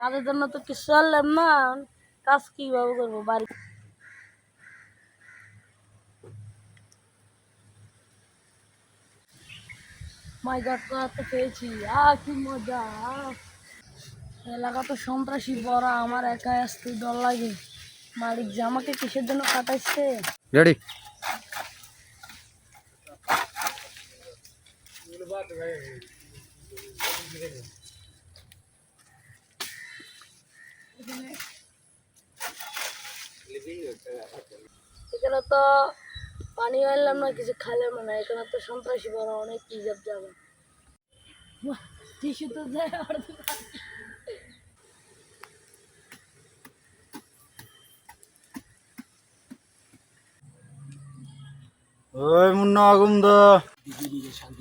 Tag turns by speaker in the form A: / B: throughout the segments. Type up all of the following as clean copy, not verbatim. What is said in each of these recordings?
A: কাজের জন্য তো কিছু আনলাম না, কাজ কিভাবে করবো বাড়ি। মাই গড, তো পেয়েছি, কি মজা। এলাকা তো সন্ত্রাসী ভরা, আমার একা আসতে ডর লাগে। মালিক যে আমাকে কিসের জন্য কাটাইছে।
B: রেডি।
A: এখানে তো পানি আনলাম না, কিছু খাইলাম না, এখানে তো সন্ত্রাসী ভরা, অনেক ইজ্জত যাবে। টিস্যু তো যায় আর
B: ওই মুন্না আগুন দা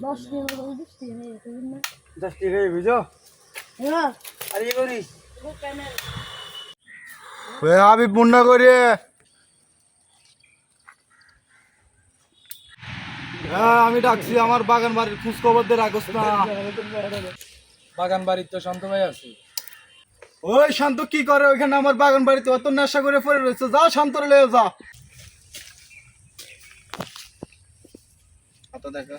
A: 10 টাকা বৃষ্টি নেই না।
B: 10 টাকা বুঝো।
A: হ্যাঁ,
B: আর কি করিস?
A: ও ক্যামেরা
B: ওই আবি মুন্না করে। হ্যাঁ আমি ডাকছি, আমার বাগান বাড়ির খোঁজ খবর দিয়ে রাখস না।
C: বাগান বাড়ির তো শান্ত ভাই আছে।
B: ওই শান্ত কি করে ওইখানে আমার বাগান বাড়িতে? অত নেশা করে পড়ে রয়েছে, যা শান্ত লয়ে যা। আচ্ছা দেখা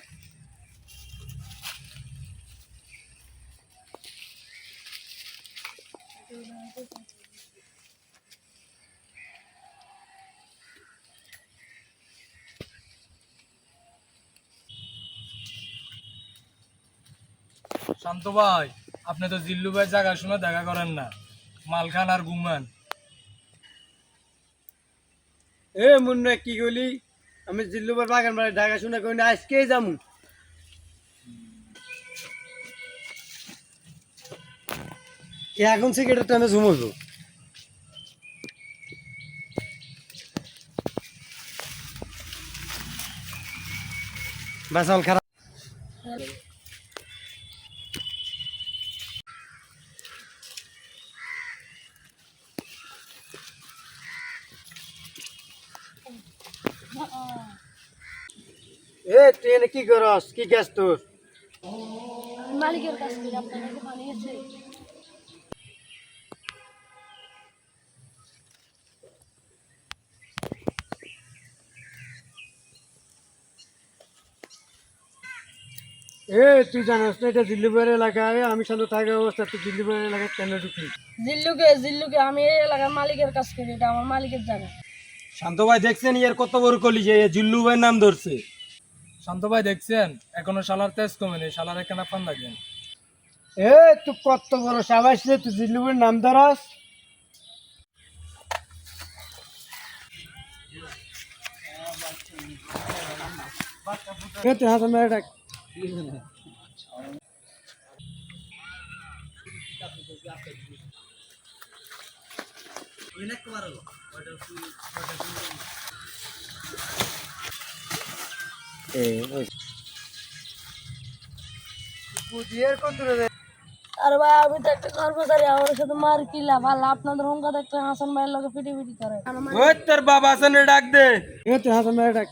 C: শান্ত ভাই, আপনি তো জিল্লু ভাই জায়গা শুনে দেখা করেন না, মাল খান আর ঘুমান।
D: এ মুন্না কি কইলি? আমি জিল্লুবার বাগান বাড়ি ঢাকা শুনে কই না, আজকেই যামু। এখন সিগারেট টানে ঝুমবো। বাসাল খারাপ। এ ট্রেনে কি করস? কি গ্যাস তোর?
A: মালিকের কাছ থেকে আপনার কাছে পানি আছে।
D: এ তুই জানাস না এটা জিল্লুবার এলাকায়? আমি শান্ত থাকা অবস্থা তুই জিল্লুবার এলাকায় কেন ঢুকলি?
A: জিল্লুকে আমি এই এলাকার মালিকের কাছ থেকে, এটা আমার মালিকের জায়গা।
D: শান্ত ভাই দেখছেন ইয়ার কত বড় কলি যে জিল্লু ভাই নাম ধরছে।
C: শান্ত ভাই দেখছেন, এখনো শালার তেজ কমেনি, শালার এখানে ফান দেখেন।
D: এ তুই কত বড় সাবাস রে, তুই জিল্লুবার নাম ধরাস? এ তুই হাতে মেরে ডাক।
A: আর ভাই আমি তো একটা কর্মচারী, আমার সাথে মার কি লাভ? আল্লাহ আপনাদের হোমকা দেখতে হাসান ভাইয়ের লোকে পিটি পিটি করে।
D: ওই তোর বাবা আছেন রে, ডাক দে। এ তুই হাতে মেরে ডাক।